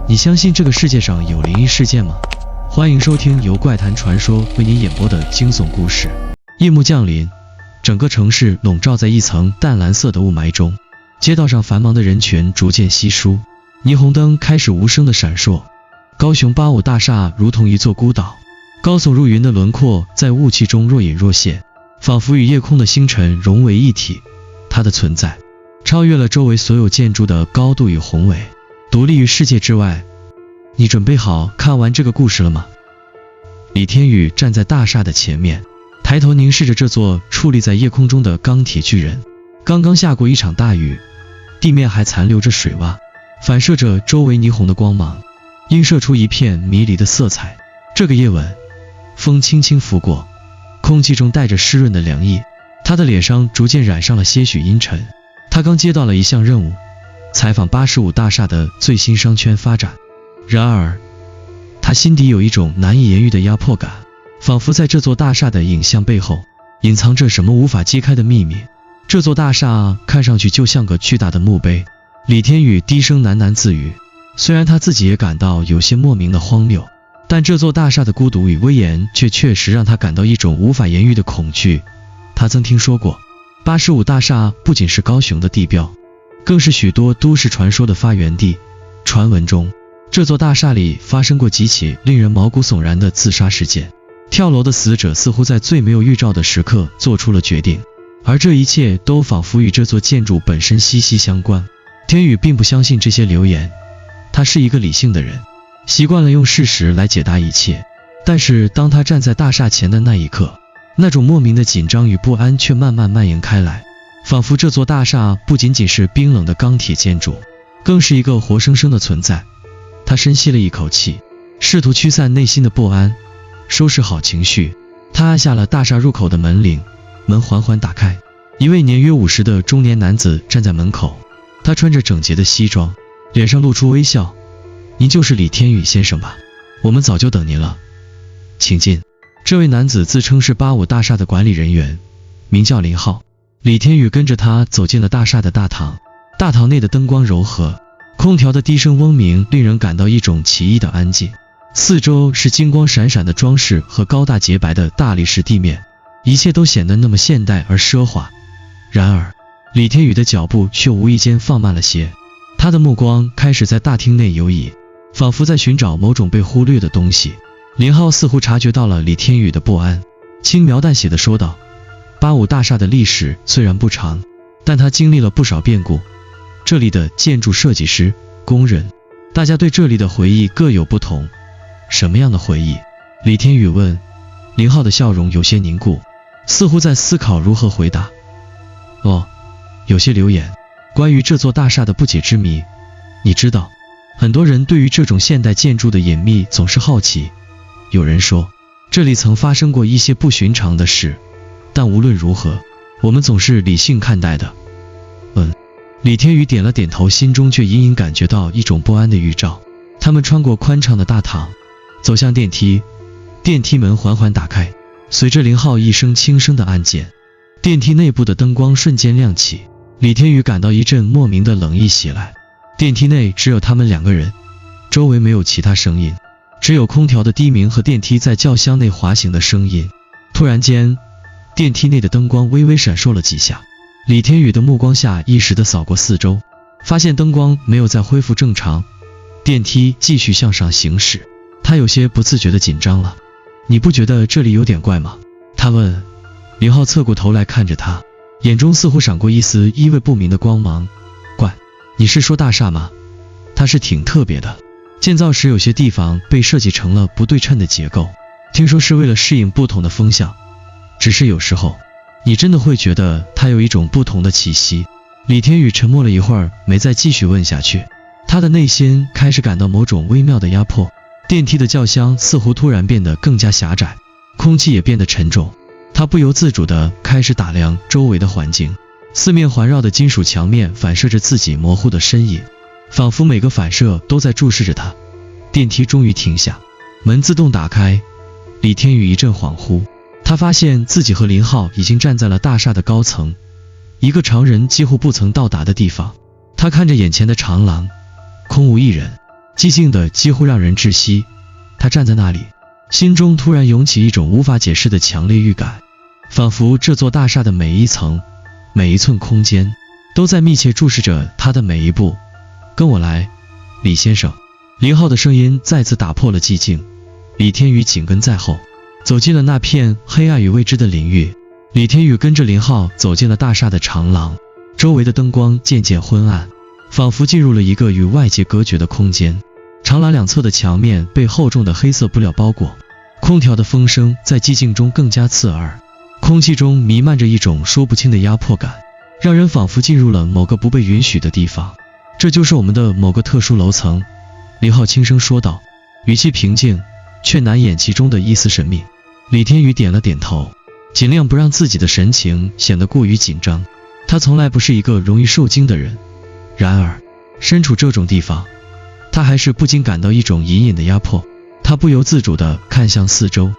你相信这个世界上有灵异事件吗？欢迎收听由怪谈传说为您演播的惊悚故事。夜幕降临，整个城市笼罩在一层淡蓝色的雾霾中，街道上繁忙的人群逐渐稀疏，霓虹灯开始无声的闪烁。高雄85大厦如同一座孤岛，高耸入云的轮廓在雾气中若隐若现，仿佛与夜空的星辰融为一体。它的存在超越了周围所有建筑的高度与宏伟，独立于世界之外。你准备好看完这个故事了吗？李天宇站在大厦的前面，抬头凝视着这座矗立在夜空中的钢铁巨人。刚刚下过一场大雨，地面还残留着水洼，反射着周围霓虹的光芒，映射出一片迷离的色彩。这个夜晚，风轻轻拂过，空气中带着湿润的凉意，他的脸上逐渐染上了些许阴沉。他刚接到了一项任务，采访85大厦的最新商圈发展。然而他心底有一种难以言喻的压迫感，仿佛在这座大厦的影像背后隐藏着什么无法揭开的秘密。这座大厦看上去就像个巨大的墓碑。李天宇低声喃喃自语，虽然他自己也感到有些莫名的荒谬，但这座大厦的孤独与威严却确实让他感到一种无法言喻的恐惧。他曾听说过85大厦不仅是高雄的地标，更是许多都市传说的发源地。传闻中，这座大厦里发生过几起令人毛骨悚然的自杀事件，跳楼的死者似乎在最没有预兆的时刻做出了决定，而这一切都仿佛与这座建筑本身息息相关。天宇并不相信这些流言，他是一个理性的人，习惯了用事实来解答一切。但是当他站在大厦前的那一刻，那种莫名的紧张与不安却慢慢蔓延开来，仿佛这座大厦不仅仅是冰冷的钢铁建筑，更是一个活生生的存在。他深吸了一口气，试图驱散内心的不安，收拾好情绪。他按下了大厦入口的门铃，门缓缓打开，一位年约50的中年男子站在门口。他穿着整洁的西装，脸上露出微笑。您就是李天宇先生吧？我们早就等您了，请进。这位男子自称是85大厦的管理人员，名叫林浩。李天宇跟着他走进了大厦的大堂。大堂内的灯光柔和，空调的低声嗡鸣令人感到一种奇异的安静。四周是金光闪闪的装饰和高大洁白的大理石地面，一切都显得那么现代而奢华。然而李天宇的脚步却无意间放慢了些，他的目光开始在大厅内游移，仿佛在寻找某种被忽略的东西。林浩似乎察觉到了李天宇的不安，轻描淡写地说道：85大厦的历史虽然不长，但它经历了不少变故。这里的建筑设计师、工人，大家对这里的回忆各有不同。什么样的回忆？李天宇问。林浩的笑容有些凝固，似乎在思考如何回答。有些流言，关于这座大厦的不解之谜。你知道，很多人对于这种现代建筑的隐秘总是好奇。有人说，这里曾发生过一些不寻常的事，但无论如何，我们总是理性看待的。李天宇点了点头，心中却隐隐感觉到一种不安的预兆。他们穿过宽敞的大堂，走向电梯。电梯门缓缓打开，随着林浩一声轻声的按键，电梯内部的灯光瞬间亮起。李天宇感到一阵莫名的冷意袭来。电梯内只有他们两个人，周围没有其他声音，只有空调的低鸣和电梯在轿厢内滑行的声音。突然间，电梯内的灯光微微闪烁了几下。李天宇的目光下意识地扫过四周，发现灯光没有再恢复正常，电梯继续向上行驶。他有些不自觉地紧张了。你不觉得这里有点怪吗？他问。林浩侧过头来看着他，眼中似乎闪过一丝意味不明的光芒。怪？你是说大厦吗？它是挺特别的，建造时有些地方被设计成了不对称的结构，听说是为了适应不同的风向。只是有时候你真的会觉得它有一种不同的气息。李天宇沉默了一会儿，没再继续问下去。他的内心开始感到某种微妙的压迫。电梯的轿厢似乎突然变得更加狭窄，空气也变得沉重。他不由自主地开始打量周围的环境，四面环绕的金属墙面反射着自己模糊的身影，仿佛每个反射都在注视着他。电梯终于停下，门自动打开。李天宇一阵恍惚，他发现自己和林浩已经站在了大厦的高层，一个常人几乎不曾到达的地方。他看着眼前的长廊，空无一人，寂静的几乎让人窒息。他站在那里，心中突然涌起一种无法解释的强烈预感，仿佛这座大厦的每一层、每一寸空间都在密切注视着他的每一步。跟我来，李先生。林浩的声音再次打破了寂静。李天宇紧跟在后，走进了那片黑暗与未知的领域。李天宇跟着林浩走进了大厦的长廊，周围的灯光渐渐昏暗，仿佛进入了一个与外界隔绝的空间。长廊两侧的墙面被厚重的黑色布料包裹，空调的风声在寂静中更加刺耳，空气中弥漫着一种说不清的压迫感，让人仿佛进入了某个不被允许的地方。这就是我们的某个特殊楼层，林浩轻声说道，语气平静，却难掩其中的一丝神秘。李天宇点了点头，尽量不让自己的神情显得过于紧张。他从来不是一个容易受惊的人，然而身处这种地方，他还是不禁感到一种隐隐的压迫。他不由自主地看向四周，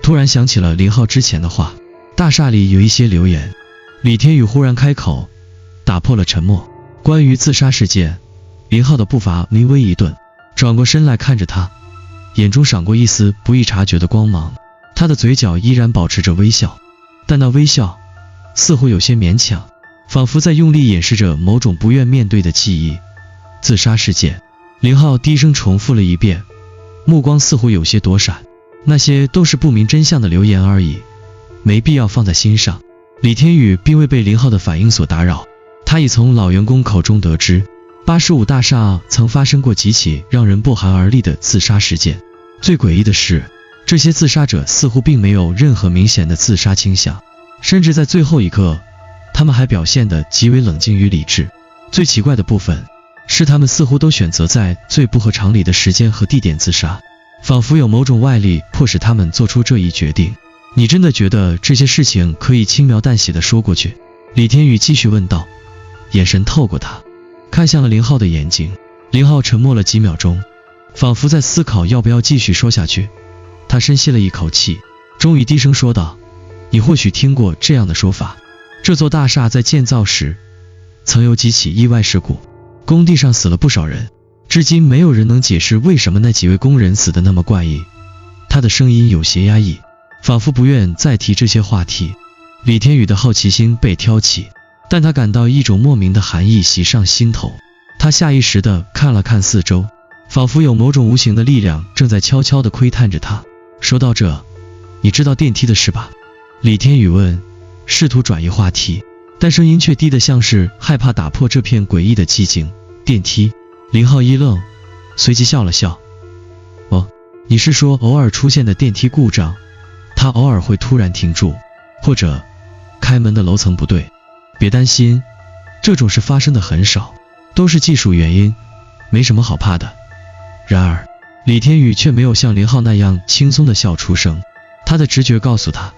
突然想起了林浩之前的话，大厦里有一些流言。李天宇忽然开口，打破了沉默。关于自杀事件。林浩的步伐微微一顿，转过身来看着他，眼中闪过一丝不易察觉的光芒。他的嘴角依然保持着微笑，但那微笑似乎有些勉强，仿佛在用力掩饰着某种不愿面对的记忆。自杀事件。林浩低声重复了一遍，目光似乎有些躲闪。那些都是不明真相的流言而已，没必要放在心上。李天宇并未被林浩的反应所打扰，他已从老员工口中得知85大厦曾发生过几起让人不寒而栗的自杀事件。最诡异的是，这些自杀者似乎并没有任何明显的自杀倾向，甚至在最后一刻，他们还表现得极为冷静与理智。最奇怪的部分是，他们似乎都选择在最不合常理的时间和地点自杀，仿佛有某种外力迫使他们做出这一决定。你真的觉得这些事情可以轻描淡写地说过去？李天宇继续问道，眼神透过他，看向了林浩的眼睛。林浩沉默了几秒钟，仿佛在思考要不要继续说下去。他深吸了一口气，终于低声说道，你或许听过这样的说法，这座大厦在建造时曾有几起意外事故，工地上死了不少人，至今没有人能解释为什么那几位工人死得那么怪异。他的声音有些压抑，仿佛不愿再提这些话题。李天宇的好奇心被挑起，但他感到一种莫名的寒意袭上心头。他下意识地看了看四周，仿佛有某种无形的力量正在悄悄地窥探着他。说到这，你知道电梯的事吧？李天宇问，试图转移话题，但声音却低得像是害怕打破这片诡异的寂静。电梯？林浩一愣，随即笑了笑。哦，你是说偶尔出现的电梯故障？它偶尔会突然停住，或者开门的楼层不对。别担心，这种事发生的很少，都是技术原因，没什么好怕的。然而李天宇却没有像林浩那样轻松地笑出声，他的直觉告诉他，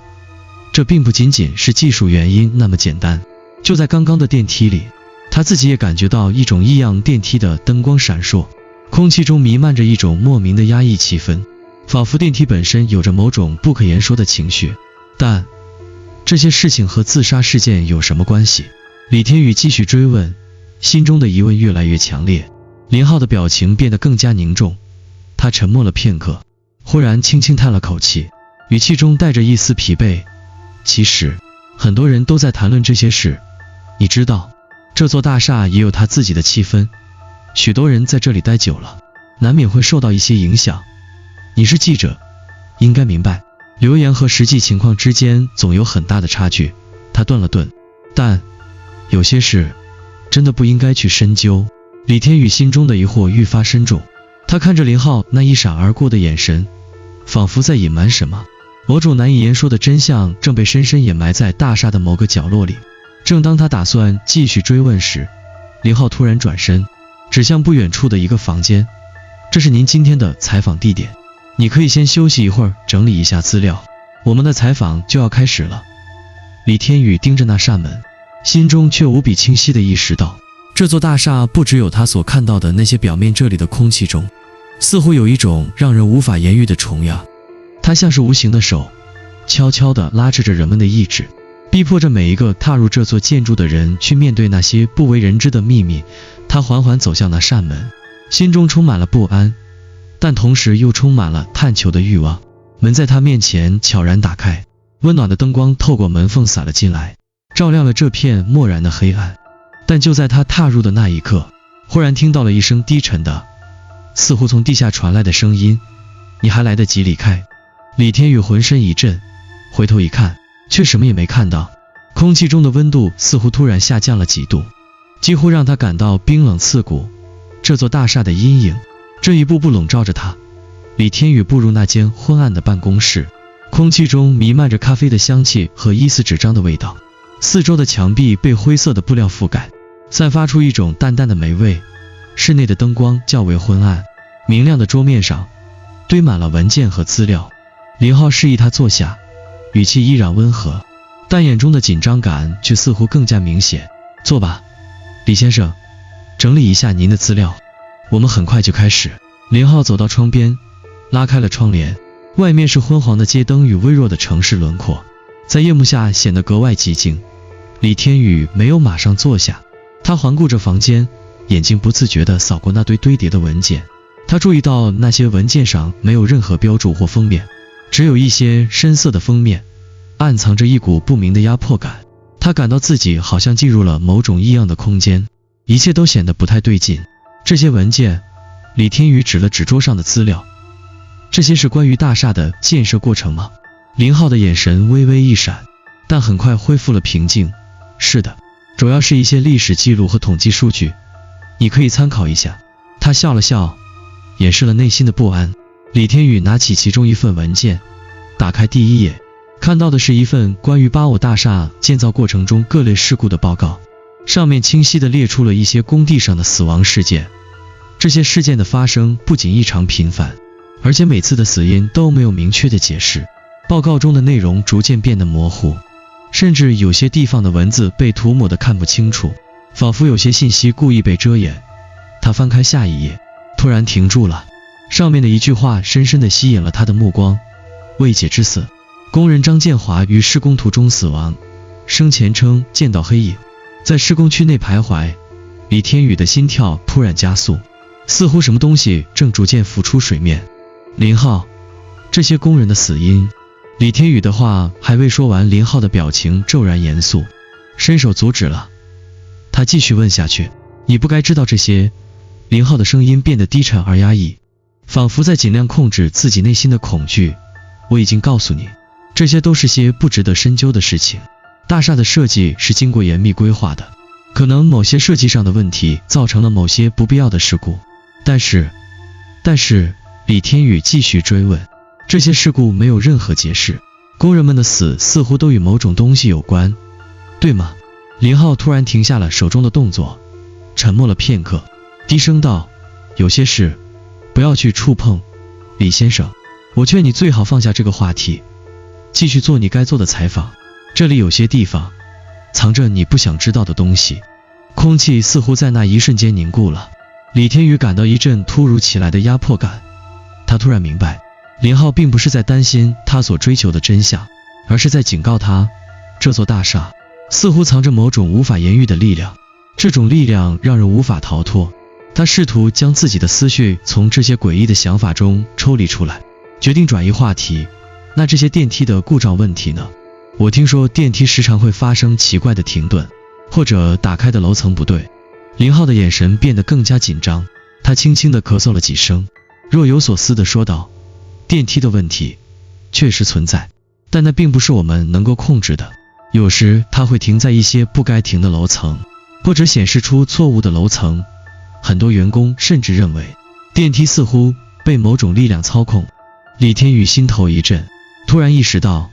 这并不仅仅是技术原因那么简单。就在刚刚的电梯里，他自己也感觉到一种异样，电梯的灯光闪烁，空气中弥漫着一种莫名的压抑气氛，仿佛电梯本身有着某种不可言说的情绪。但这些事情和自杀事件有什么关系？李天宇继续追问，心中的疑问越来越强烈。林浩的表情变得更加凝重，他沉默了片刻，忽然轻轻叹了口气，语气中带着一丝疲惫。其实很多人都在谈论这些事，你知道，这座大厦也有它自己的气氛，许多人在这里待久了，难免会受到一些影响。你是记者，应该明白，流言和实际情况之间总有很大的差距。他顿了顿，但有些事真的不应该去深究。李天宇心中的疑惑愈发深重，他看着林浩那一闪而过的眼神，仿佛在隐瞒什么。某种难以言说的真相正被深深掩埋在大厦的某个角落里。正当他打算继续追问时，林浩突然转身，指向不远处的一个房间。这是您今天的采访地点，你可以先休息一会儿，整理一下资料，我们的采访就要开始了。李天宇盯着那扇门，心中却无比清晰地意识到，这座大厦不只有他所看到的那些表面，这里的空气中似乎有一种让人无法言喻的重压，它像是无形的手，悄悄地拉扯着人们的意志，逼迫着每一个踏入这座建筑的人去面对那些不为人知的秘密。他缓缓走向那扇门，心中充满了不安，但同时又充满了探求的欲望。门在他面前悄然打开，温暖的灯光透过门缝洒了进来，照亮了这片漠然的黑暗。但就在他踏入的那一刻，忽然听到了一声低沉的，似乎从地下传来的声音：“你还来得及离开。”李天宇浑身一震，回头一看，却什么也没看到。空气中的温度似乎突然下降了几度，几乎让他感到冰冷刺骨。这座大厦的阴影正一步步笼罩着他。李天宇步入那间昏暗的办公室，空气中弥漫着咖啡的香气和一丝纸张的味道，四周的墙壁被灰色的布料覆盖，散发出一种淡淡的霉味。室内的灯光较为昏暗，明亮的桌面上堆满了文件和资料。林浩示意他坐下，语气依然温和，但眼中的紧张感却似乎更加明显。坐吧，李先生，整理一下您的资料，我们很快就开始。林浩走到窗边，拉开了窗帘，外面是昏黄的街灯与微弱的城市轮廓，在夜幕下显得格外寂静。李天宇没有马上坐下，他环顾着房间，眼睛不自觉地扫过那堆堆叠的文件。他注意到那些文件上没有任何标注或封面，只有一些深色的封面，暗藏着一股不明的压迫感。他感到自己好像进入了某种异样的空间，一切都显得不太对劲。这些文件，李天宇指了指桌上的资料，这些是关于大厦的建设过程吗？林浩的眼神微微一闪，但很快恢复了平静。是的，主要是一些历史记录和统计数据，你可以参考一下。他笑了笑，掩饰了内心的不安。李天宇拿起其中一份文件，打开第一页，看到的是一份关于85大厦建造过程中各类事故的报告，上面清晰地列出了一些工地上的死亡事件。这些事件的发生不仅异常频繁，而且每次的死因都没有明确的解释。报告中的内容逐渐变得模糊，甚至有些地方的文字被涂抹得看不清楚，仿佛有些信息故意被遮掩。他翻开下一页，突然停住了。上面的一句话深深地吸引了他的目光：未解之死，工人张建华于施工途中死亡，生前称见到黑影，在施工区内徘徊。李天宇的心跳突然加速，似乎什么东西正逐渐浮出水面。林浩，这些工人的死因……李天宇的话还未说完，林浩的表情骤然严肃，伸手阻止了。他继续问下去：你不该知道这些。林浩的声音变得低沉而压抑，仿佛在尽量控制自己内心的恐惧。我已经告诉你，这些都是些不值得深究的事情。大厦的设计是经过严密规划的，可能某些设计上的问题造成了某些不必要的事故，但是，李天宇继续追问，这些事故没有任何解释，工人们的死似乎都与某种东西有关，对吗？林浩突然停下了手中的动作，沉默了片刻，低声道：有些事不要去触碰，李先生，我劝你最好放下这个话题，继续做你该做的采访。这里有些地方藏着你不想知道的东西。空气似乎在那一瞬间凝固了，李天宇感到一阵突如其来的压迫感。他突然明白，林浩并不是在担心他所追求的真相，而是在警告他，这座大厦似乎藏着某种无法言喻的力量，这种力量让人无法逃脱。他试图将自己的思绪从这些诡异的想法中抽离出来，决定转移话题。那这些电梯的故障问题呢？我听说电梯时常会发生奇怪的停顿，或者打开的楼层不对。林浩的眼神变得更加紧张，他轻轻地咳嗽了几声，若有所思地说道：电梯的问题确实存在，但那并不是我们能够控制的。有时它会停在一些不该停的楼层，或者显示出错误的楼层。很多员工甚至认为电梯似乎被某种力量操控。李天宇心头一震，突然意识到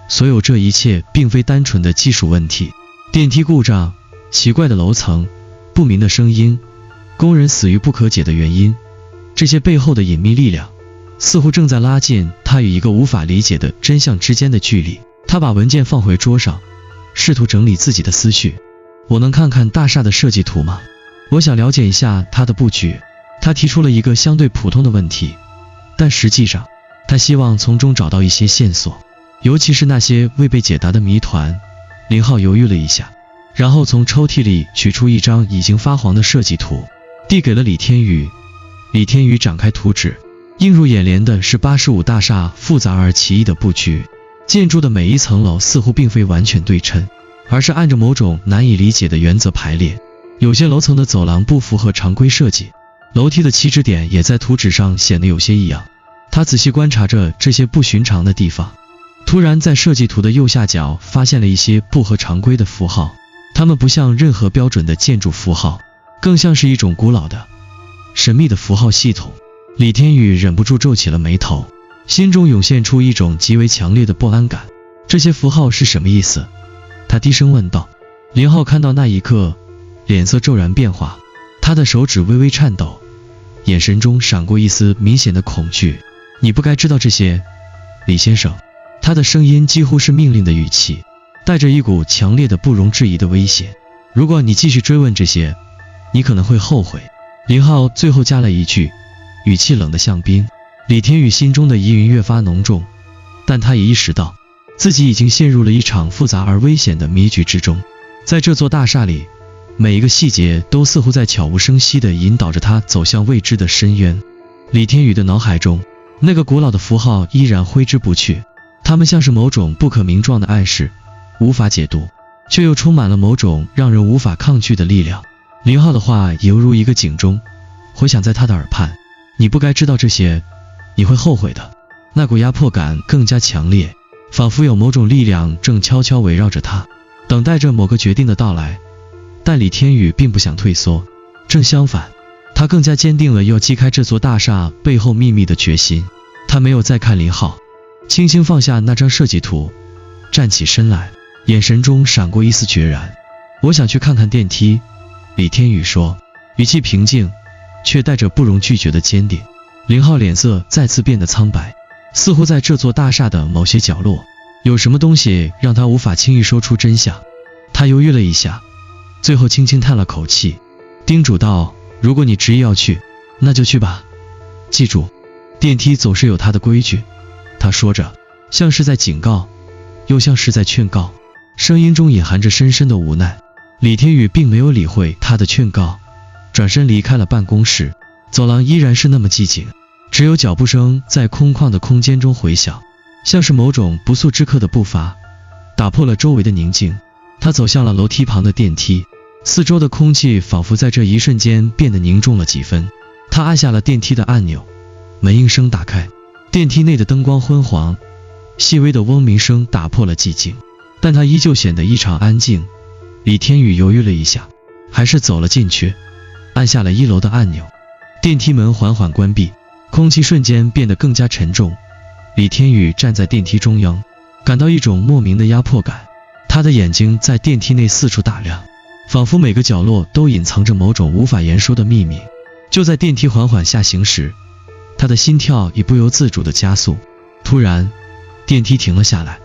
所有这一切并非单纯的技术问题，电梯故障、奇怪的楼层、不明的声音、工人死于不可解的原因，这些背后的隐秘力量似乎正在拉近他与一个无法理解的真相之间的距离。他把文件放回桌上，试图整理自己的思绪。我能看看大厦的设计图吗？我想了解一下它的布局。他提出了一个相对普通的问题，但实际上他希望从中找到一些线索，尤其是那些未被解答的谜团。林浩犹豫了一下，然后从抽屉里取出一张已经发黄的设计图，递给了李天宇。李天宇展开图纸，映入眼帘的是85大厦复杂而奇异的布局。建筑的每一层楼似乎并非完全对称，而是按着某种难以理解的原则排列。有些楼层的走廊不符合常规设计，楼梯的起止点也在图纸上显得有些异样。他仔细观察着这些不寻常的地方，突然在设计图的右下角发现了一些不合常规的符号，它们不像任何标准的建筑符号，更像是一种古老的、神秘的符号系统。李天宇忍不住皱起了眉头，心中涌现出一种极为强烈的不安感。这些符号是什么意思？他低声问道。林浩看到那一刻，脸色骤然变化，他的手指微微颤抖，眼神中闪过一丝明显的恐惧。你不该知道这些，李先生。他的声音几乎是命令的语气，带着一股强烈的不容置疑的威胁。如果你继续追问这些，你可能会后悔。林浩最后加了一句，语气冷得像冰。李天宇心中的疑云越发浓重，但他也意识到自己已经陷入了一场复杂而危险的迷局之中。在这座大厦里，每一个细节都似乎在悄无声息地引导着他走向未知的深渊。李天宇的脑海中，那个古老的符号依然挥之不去，它们像是某种不可名状的暗示，无法解读，却又充满了某种让人无法抗拒的力量。林浩的话犹如一个警钟，回响在他的耳畔。你不该知道这些，你会后悔的。那股压迫感更加强烈，仿佛有某种力量正悄悄围绕着他，等待着某个决定的到来。但李天宇并不想退缩，正相反，他更加坚定了要击开这座大厦背后秘密的决心。他没有再看林浩，轻轻放下那张设计图，站起身来，眼神中闪过一丝决然。我想去看看电梯，李天宇说，语气平静，却带着不容拒绝的坚定。林浩脸色再次变得苍白，似乎在这座大厦的某些角落，有什么东西让他无法轻易说出真相。他犹豫了一下，最后轻轻叹了口气，叮嘱道，如果你执意要去，那就去吧。记住，电梯总是有它的规矩。他说着，像是在警告，又像是在劝告，声音中隐含着深深的无奈。李天宇并没有理会他的劝告，转身离开了办公室。走廊依然是那么寂静，只有脚步声在空旷的空间中回响，像是某种不速之客的步伐，打破了周围的宁静。他走向了楼梯旁的电梯，四周的空气仿佛在这一瞬间变得凝重了几分。他按下了电梯的按钮，门应声打开，电梯内的灯光昏黄，细微的嗡鸣声打破了寂静，但它依旧显得异常安静。李天宇犹豫了一下，还是走了进去，按下了1楼的按钮。电梯门缓缓关闭，空气瞬间变得更加沉重。李天宇站在电梯中央，感到一种莫名的压迫感。他的眼睛在电梯内四处打量，仿佛每个角落都隐藏着某种无法言说的秘密。就在电梯缓缓下行时，他的心跳已不由自主地加速。突然，电梯停了下来，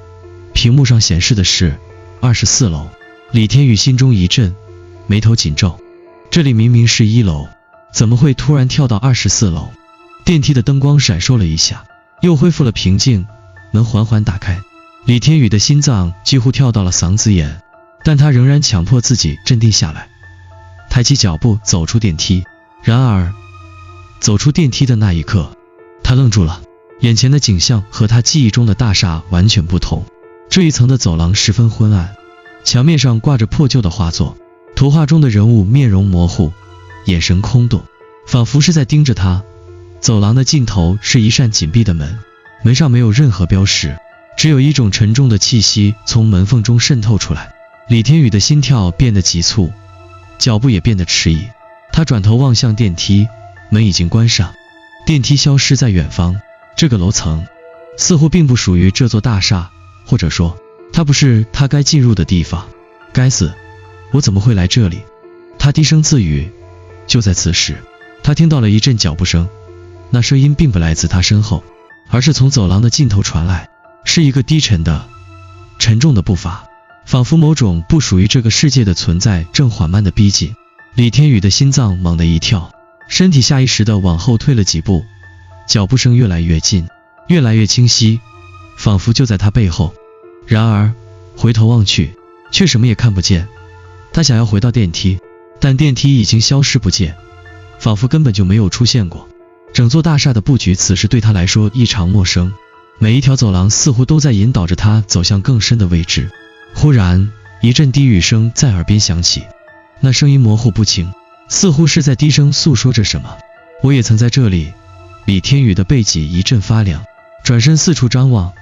屏幕上显示的是24楼。李天宇心中一震，眉头紧皱，这里明明是1楼，怎么会突然跳到24楼？电梯的灯光闪烁了一下，又恢复了平静，门缓缓打开。李天宇的心脏几乎跳到了嗓子眼，但他仍然强迫自己镇定下来，抬起脚步走出电梯。然而，走出电梯的那一刻，他愣住了。眼前的景象和他记忆中的大厦完全不同。这一层的走廊十分昏暗，墙面上挂着破旧的画作，图画中的人物面容模糊，眼神空洞，仿佛是在盯着他。走廊的尽头是一扇紧闭的门，门上没有任何标识，只有一种沉重的气息从门缝中渗透出来。李天宇的心跳变得急促，脚步也变得迟疑。他转头望向电梯，门已经关上，电梯消失在远方。这个楼层似乎并不属于这座大厦，或者说，它不是他该进入的地方。该死，我怎么会来这里？他低声自语。就在此时，他听到了一阵脚步声，那声音并不来自他身后，而是从走廊的尽头传来，是一个低沉的、沉重的步伐，仿佛某种不属于这个世界的存在正缓慢地逼近。李天宇的心脏猛地一跳，身体下意识地往后退了几步，脚步声越来越近，越来越清晰，仿佛就在他背后。然而回头望去，却什么也看不见。他想要回到电梯，但电梯已经消失不见，仿佛根本就没有出现过。整座大厦的布局此时对他来说异常陌生，每一条走廊似乎都在引导着他走向更深的位置。忽然，一阵低语声在耳边响起，那声音模糊不清，似乎是在低声诉说着什么。我也曾在这里。李天宇的背脊一阵发凉，转身四处张望，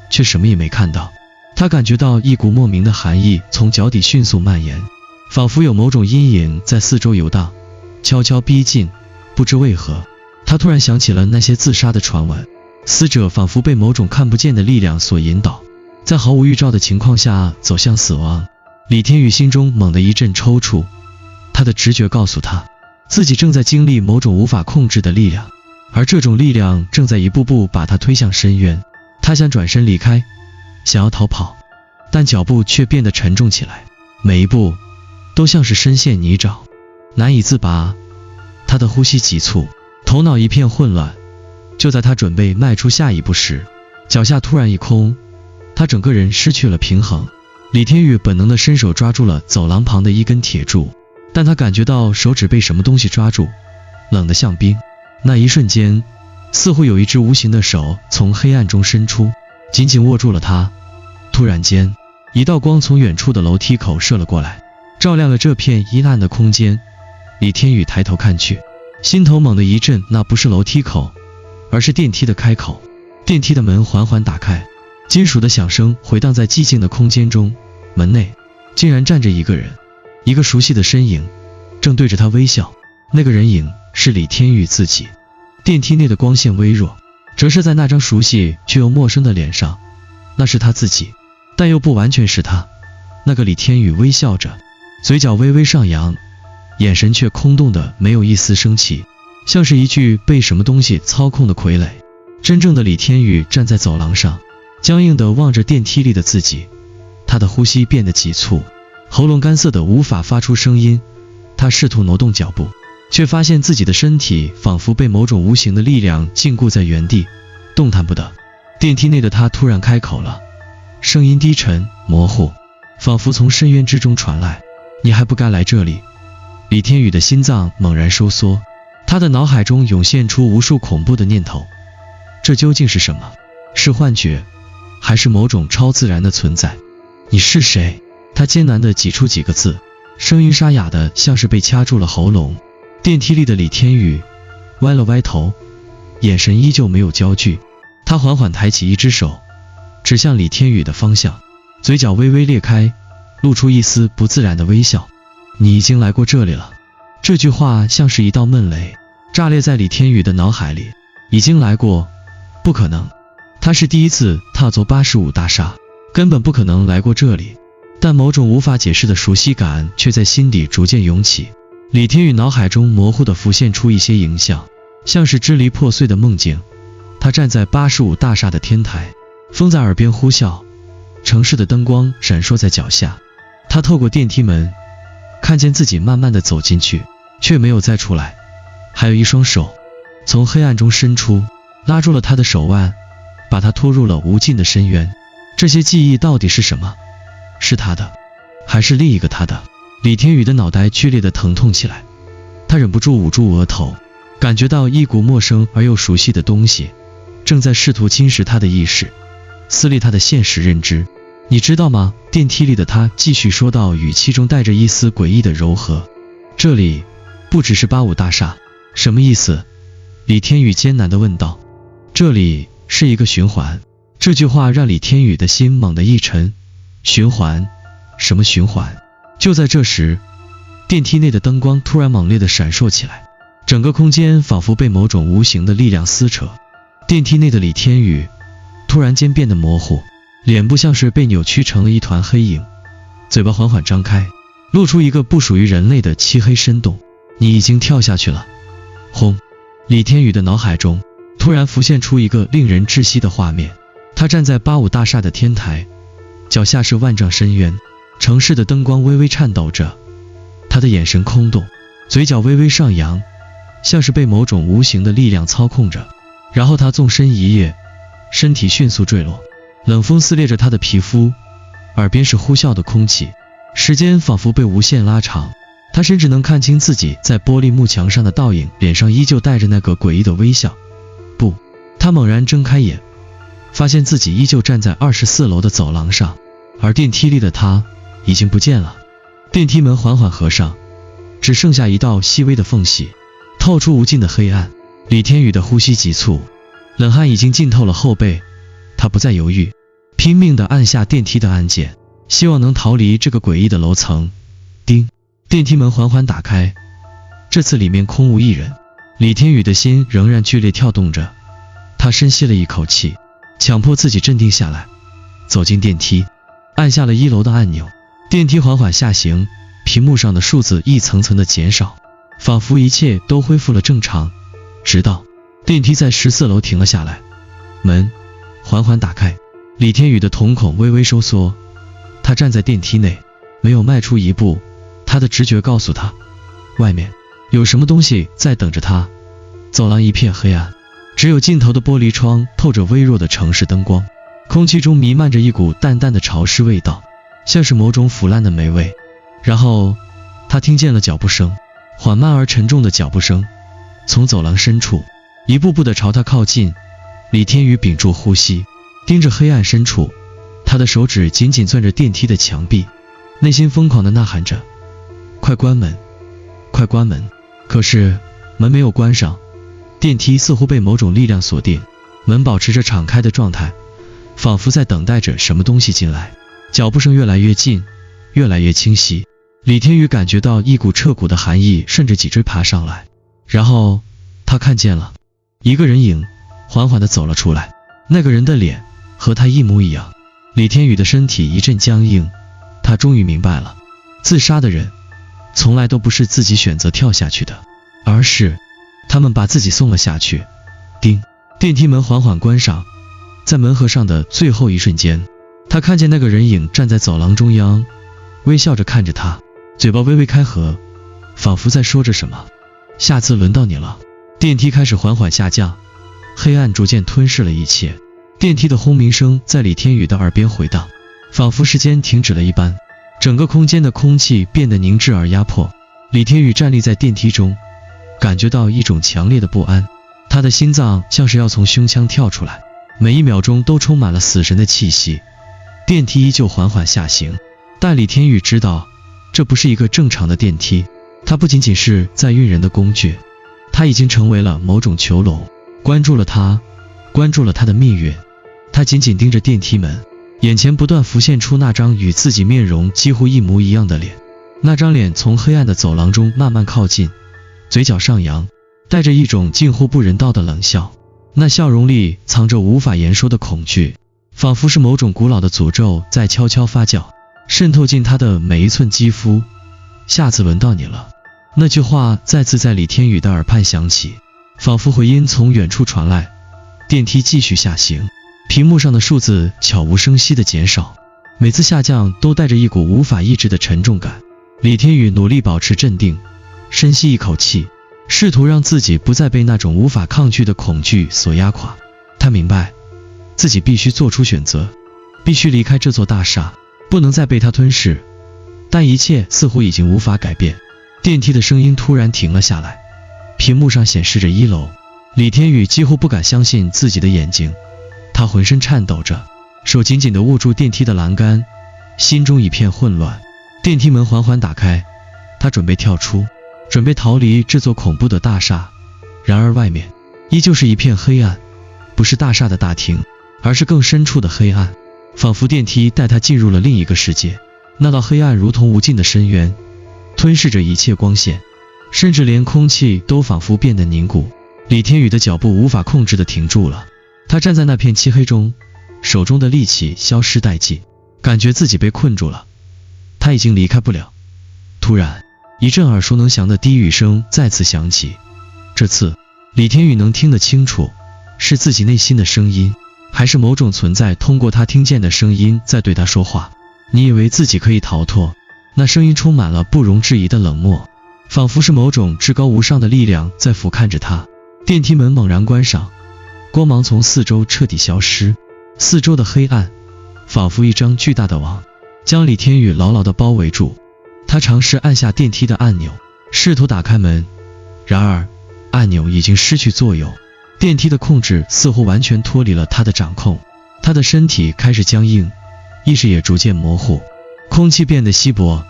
却什么也没看到。他感觉到一股莫名的寒意从脚底迅速蔓延，仿佛有某种阴影在四周游荡，悄悄逼近。不知为何，他突然想起了那些自杀的传闻，死者仿佛被某种看不见的力量所引导，在毫无预兆的情况下走向死亡。李天宇心中猛地一阵抽搐，他的直觉告诉他，自己正在经历某种无法控制的力量，而这种力量正在一步步把他推向深渊。他想转身离开，想要逃跑，但脚步却变得沉重起来，每一步都像是深陷泥沼，难以自拔。他的呼吸急促，头脑一片混乱。就在他准备迈出下一步时，脚下突然一空，他整个人失去了平衡。李天宇本能地伸手抓住了走廊旁的一根铁柱，但他感觉到手指被什么东西抓住，冷得像冰。那一瞬间，似乎有一只无形的手从黑暗中伸出，紧紧握住了他。突然间，一道光从远处的楼梯口射了过来，照亮了这片阴暗的空间。李天宇抬头看去，心头猛地一震，那不是楼梯口，而是电梯的开口。电梯的门缓缓打开，金属的响声回荡在寂静的空间中。门内竟然站着一个人，一个熟悉的身影正对着他微笑。那个人影是李天宇自己。电梯内的光线微弱，折射在那张熟悉却又陌生的脸上，那是他自己，但又不完全是他。那个李天宇微笑着，嘴角微微上扬，眼神却空洞的没有一丝生气，像是一具被什么东西操控的傀儡。真正的李天宇站在走廊上，僵硬地望着电梯里的自己，他的呼吸变得急促，喉咙干涩的无法发出声音。他试图挪动脚步，却发现自己的身体仿佛被某种无形的力量禁锢在原地，动弹不得。电梯内的他突然开口了，声音低沉模糊，仿佛从深渊之中传来。你还不该来这里。李天宇的心脏猛然收缩，他的脑海中涌现出无数恐怖的念头。这究竟是什么？是幻觉，还是某种超自然的存在？你是谁？他艰难地挤出几个字，声音沙哑的像是被掐住了喉咙。电梯里的李天宇歪了歪头，眼神依旧没有焦距。他缓缓抬起一只手，指向李天宇的方向，嘴角微微裂开，露出一丝不自然的微笑。你已经来过这里了。这句话像是一道闷雷，炸裂在李天宇的脑海里。已经来过？不可能，他是第一次踏足85大厦，根本不可能来过这里。但某种无法解释的熟悉感却在心底逐渐涌起。李天宇脑海中模糊地浮现出一些影像，像是支离破碎的梦境。他站在85大厦的天台，风在耳边呼啸，城市的灯光闪烁在脚下。他透过电梯门，看见自己慢慢地走进去，却没有再出来。还有一双手从黑暗中伸出，拉住了他的手腕，把他拖入了无尽的深渊。这些记忆到底是什么？是他的，还是另一个他的？李天宇的脑袋剧烈地疼痛起来，他忍不住捂住额头，感觉到一股陌生而又熟悉的东西正在试图侵蚀他的意识，撕裂他的现实认知。你知道吗？电梯里的他继续说道，语气中带着一丝诡异的柔和。这里不只是85大厦。什么意思？李天宇艰难地问道。这里是一个循环。这句话让李天宇的心猛地一沉。循环？什么循环？就在这时，电梯内的灯光突然猛烈地闪烁起来，整个空间仿佛被某种无形的力量撕扯。电梯内的李天宇突然间变得模糊，脸部像是被扭曲成了一团黑影，嘴巴缓缓张开，露出一个不属于人类的漆黑深洞。你已经跳下去了。轰！李天宇的脑海中突然浮现出一个令人窒息的画面。他站在85大厦的天台，脚下是万丈深渊，城市的灯光微微颤抖着，他的眼神空洞，嘴角微微上扬，像是被某种无形的力量操控着。然后他纵身一跃，身体迅速坠落，冷风撕裂着他的皮肤，耳边是呼啸的空气，时间仿佛被无限拉长。他甚至能看清自己在玻璃幕墙上的倒影，脸上依旧带着那个诡异的微笑。不，他猛然睁开眼，发现自己依旧站在24楼的走廊上，而电梯里的他已经不见了。电梯门缓缓合上，只剩下一道细微的缝隙，透出无尽的黑暗。李天宇的呼吸急促，冷汗已经浸透了后背，他不再犹豫，拼命地按下电梯的按键，希望能逃离这个诡异的楼层。叮，电梯门缓缓打开，这次里面空无一人。李天宇的心仍然剧烈跳动着，他深吸了一口气，强迫自己镇定下来，走进电梯，按下了1楼的按钮。电梯缓缓下行，屏幕上的数字一层层的减少，仿佛一切都恢复了正常。直到电梯在14楼停了下来，门缓缓打开，李天宇的瞳孔微微收缩，他站在电梯内，没有迈出一步。他的直觉告诉他，外面有什么东西在等着他。走廊一片黑暗，只有尽头的玻璃窗透着微弱的城市灯光，空气中弥漫着一股淡淡的潮湿味道，像是某种腐烂的霉味。然后他听见了脚步声，缓慢而沉重的脚步声从走廊深处一步步地朝他靠近。李天宇屏住呼吸，盯着黑暗深处，他的手指紧紧攥着电梯的墙壁，内心疯狂地呐喊着，快关门，快关门。可是门没有关上，电梯似乎被某种力量锁定，门保持着敞开的状态，仿佛在等待着什么东西进来。脚步声越来越近，越来越清晰，李天宇感觉到一股彻骨的寒意顺着脊椎爬上来。然后他看见了一个人影缓缓地走了出来，那个人的脸和他一模一样。李天宇的身体一阵僵硬，他终于明白了，自杀的人从来都不是自己选择跳下去的，而是他们把自己送了下去。叮，电梯门缓缓关上，在门合上的最后一瞬间，他看见那个人影站在走廊中央，微笑着看着他，嘴巴微微开合，仿佛在说着什么。下次轮到你了。电梯开始缓缓下降，黑暗逐渐吞噬了一切。电梯的轰鸣声在李天宇的耳边回荡，仿佛时间停止了一般，整个空间的空气变得凝滞而压迫。李天宇站立在电梯中，感觉到一种强烈的不安，他的心脏像是要从胸腔跳出来，每一秒钟都充满了死神的气息。电梯依旧缓缓下行，但李天宇知道这不是一个正常的电梯，它不仅仅是在运人的工具，它已经成为了某种囚笼，关注了他，关注了他的命运。他紧紧盯着电梯门，眼前不断浮现出那张与自己面容几乎一模一样的脸。那张脸从黑暗的走廊中慢慢靠近，嘴角上扬，带着一种近乎不人道的冷笑。那笑容里藏着无法言说的恐惧，仿佛是某种古老的诅咒在悄悄发酵，渗透进他的每一寸肌肤。下次轮到你了。那句话再次在李天宇的耳畔响起，仿佛回音从远处传来。电梯继续下行，屏幕上的数字悄无声息的减少，每次下降都带着一股无法抑制的沉重感。李天宇努力保持镇定，深吸一口气，试图让自己不再被那种无法抗拒的恐惧所压垮。他明白自己必须做出选择，必须离开这座大厦，不能再被它吞噬。但一切似乎已经无法改变。电梯的声音突然停了下来，屏幕上显示着1楼。李天宇几乎不敢相信自己的眼睛，他浑身颤抖着，手紧紧地握住电梯的栏杆，心中一片混乱。电梯门缓缓打开，他准备跳出，准备逃离这座恐怖的大厦。然而外面依旧是一片黑暗，不是大厦的大厅，而是更深处的黑暗，仿佛电梯带他进入了另一个世界。那道黑暗如同无尽的深渊，吞噬着一切光线，甚至连空气都仿佛变得凝固。李天宇的脚步无法控制地停住了，他站在那片漆黑中，手中的力气消失殆尽，感觉自己被困住了，他已经离开不了。突然，一阵耳熟能详的低语声再次响起，这次李天宇能听得清楚，是自己内心的声音，还是某种存在通过他听见的声音在对他说话。你以为自己可以逃脱？那声音充满了不容置疑的冷漠，仿佛是某种至高无上的力量在俯瞰着他。电梯门猛然关上，光芒从四周彻底消失，四周的黑暗仿佛一张巨大的网，将李天宇牢牢地包围住。他尝试按下电梯的按钮，试图打开门，然而按钮已经失去作用，电梯的控制似乎完全脱离了他的掌控。他的身体开始僵硬，意识也逐渐模糊，空气变得稀薄，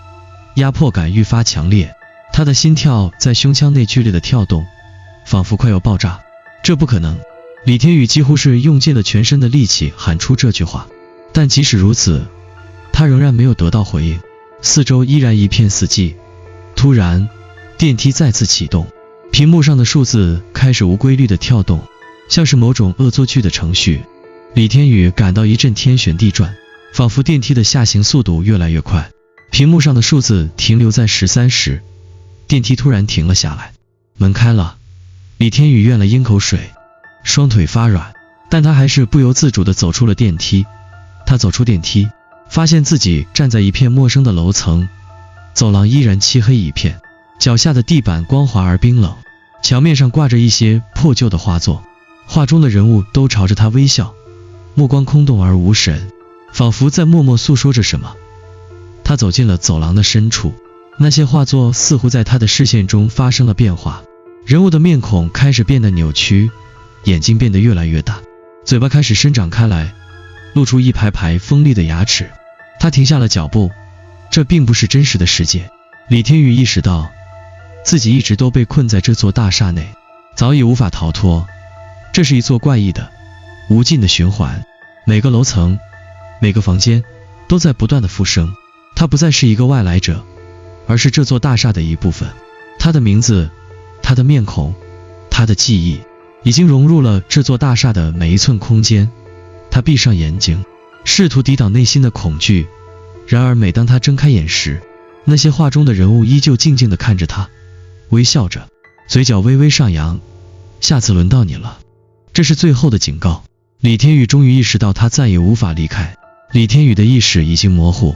压迫感愈发强烈。他的心跳在胸腔内剧烈的跳动，仿佛快要爆炸。这不可能！李天宇几乎是用尽了全身的力气喊出这句话，但即使如此，他仍然没有得到回应，四周依然一片死寂。突然，电梯再次启动，屏幕上的数字开始无规律的跳动，像是某种恶作剧的程序。李天宇感到一阵天旋地转，仿佛电梯的下行速度越来越快。屏幕上的数字停留在13时，电梯突然停了下来，门开了。李天宇咽了咽口水，双腿发软，但他还是不由自主地走出了电梯。他走出电梯，发现自己站在一片陌生的楼层，走廊依然漆黑一片，脚下的地板光滑而冰冷，墙面上挂着一些破旧的画作，画中的人物都朝着他微笑，目光空洞而无神，仿佛在默默诉说着什么。他走进了走廊的深处，那些画作似乎在他的视线中发生了变化，人物的面孔开始变得扭曲，眼睛变得越来越大，嘴巴开始伸展开来，露出一排排锋利的牙齿。他停下了脚步，这并不是真实的世界。李天宇意识到，自己一直都被困在这座大厦内，早已无法逃脱。这是一座怪异的、无尽的循环，每个楼层、每个房间都在不断的复生。他不再是一个外来者，而是这座大厦的一部分。他的名字，他的面孔，他的记忆，已经融入了这座大厦的每一寸空间。他闭上眼睛，试图抵挡内心的恐惧，然而每当他睁开眼时，那些画中的人物依旧静静地看着他，微笑着，嘴角微微上扬。下次轮到你了，这是最后的警告。李天宇终于意识到他再也无法离开。李天宇的意识已经模糊，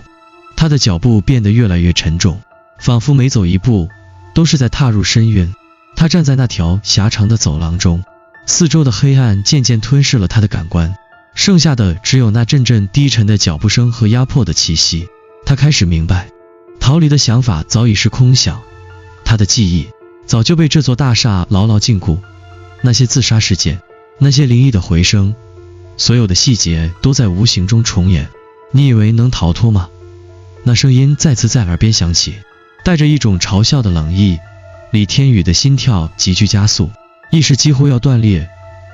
他的脚步变得越来越沉重，仿佛每走一步都是在踏入深渊。他站在那条狭长的走廊中，四周的黑暗渐渐吞噬了他的感官，剩下的只有那阵阵低沉的脚步声和压迫的气息。他开始明白，逃离的想法早已是空想，他的记忆早就被这座大厦牢牢禁锢。那些自杀事件，那些灵异的回声，所有的细节都在无形中重演。你以为能逃脱吗？那声音再次在耳边响起，带着一种嘲笑的冷意。李天宇的心跳急剧加速，意识几乎要断裂。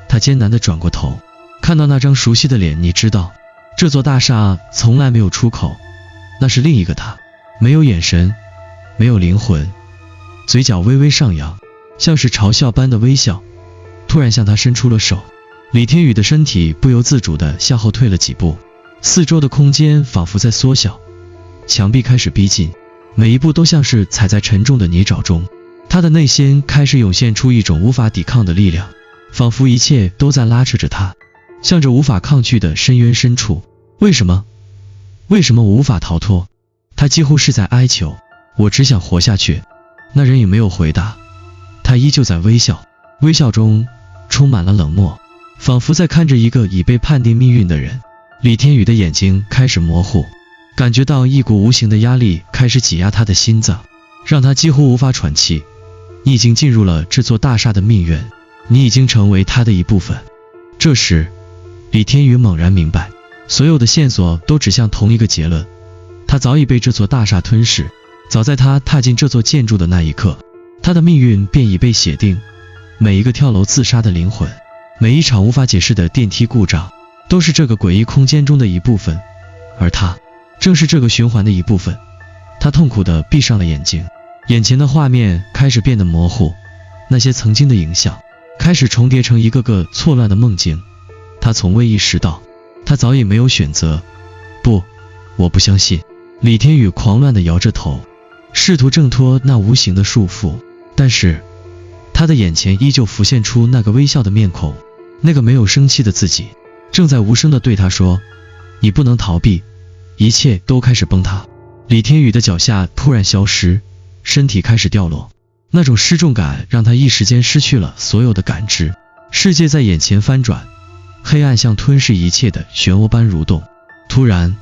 他艰难地转过头，看到那张熟悉的脸。你知道，这座大厦从来没有出口，那是另一个他，没有眼神，没有灵魂，嘴角微微上扬，像是嘲笑般的微笑，突然向他伸出了手。李天宇的身体不由自主地向后退了几步，四周的空间仿佛在缩小，墙壁开始逼近，每一步都像是踩在沉重的泥沼中。他的内心开始涌现出一种无法抵抗的力量，仿佛一切都在拉扯着他，向着无法抗拒的深渊深处。为什么我无法逃脱？他几乎是在哀求。我只想活下去。那人影没有回答，他依旧在微笑，微笑中充满了冷漠，仿佛在看着一个已被判定命运的人。李天宇的眼睛开始模糊，感觉到一股无形的压力开始挤压他的心脏，让他几乎无法喘气。你已经进入了这座大厦的命运，你已经成为它的一部分。这时，李天宇猛然明白，所有的线索都指向同一个结论，他早已被这座大厦吞噬。早在他踏进这座建筑的那一刻，他的命运便已被写定。每一个跳楼自杀的灵魂，每一场无法解释的电梯故障，都是这个诡异空间中的一部分，而他正是这个循环的一部分。他痛苦地闭上了眼睛，眼前的画面开始变得模糊，那些曾经的影像开始重叠成一个个错乱的梦境。他从未意识到，他早已没有选择。不，我不相信。李天宇狂乱地摇着头，试图挣脱那无形的束缚，但是他的眼前依旧浮现出那个微笑的面孔，那个没有生气的自己正在无声地对他说，你不能逃避。一切都开始崩塌。李天宇的脚下突然消失，身体开始掉落，那种失重感让他一时间失去了所有的感知。世界在眼前翻转，黑暗像吞噬一切的漩涡般蠕动。突然，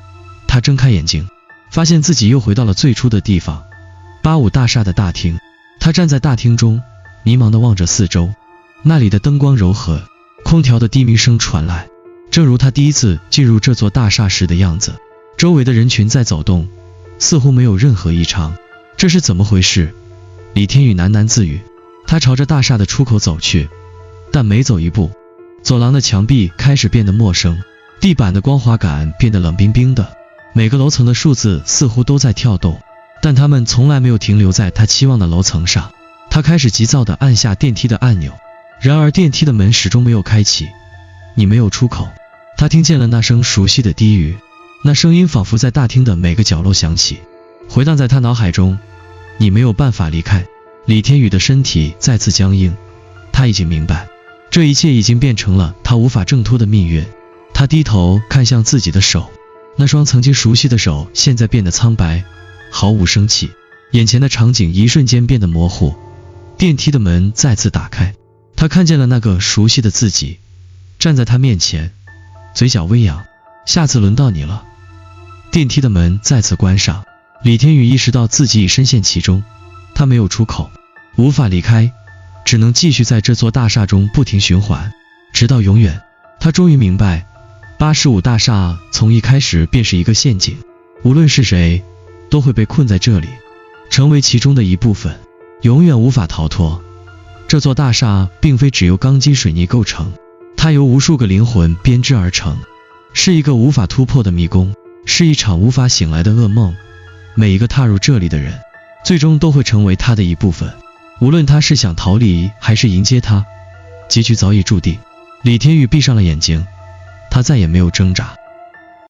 他睁开眼睛，发现自己又回到了最初的地方， 85大厦的大厅，他站在大厅中，迷茫地望着四周，那里的灯光柔和，空调的低鸣声传来，正如他第一次进入这座大厦时的样子。周围的人群在走动，似乎没有任何异常。这是怎么回事？李天宇喃喃自语。他朝着大厦的出口走去，但每走一步，走廊的墙壁开始变得陌生，地板的光滑感变得冷冰冰的，每个楼层的数字似乎都在跳动，但它们从来没有停留在他期望的楼层上。他开始急躁地按下电梯的按钮，然而电梯的门始终没有开启。你没有出口。他听见了那声熟悉的低语，那声音仿佛在大厅的每个角落响起，回荡在他脑海中。你没有办法离开。李天宇的身体再次僵硬，他已经明白，这一切已经变成了他无法挣脱的命运。他低头看向自己的手，那双曾经熟悉的手现在变得苍白，毫无生气。眼前的场景一瞬间变得模糊，电梯的门再次打开，他看见了那个熟悉的自己，站在他面前，嘴角微扬。下次轮到你了。电梯的门再次关上，李天宇意识到自己已深陷其中，他没有出口，无法离开，只能继续在这座大厦中不停循环，直到永远。他终于明白，85大厦从一开始便是一个陷阱，无论是谁，都会被困在这里，成为其中的一部分，永远无法逃脱。这座大厦并非只由钢筋水泥构成，它由无数个灵魂编织而成，是一个无法突破的迷宫，是一场无法醒来的噩梦。每一个踏入这里的人，最终都会成为它的一部分，无论他是想逃离还是迎接它，结局早已注定。李天宇闭上了眼睛，他再也没有挣扎。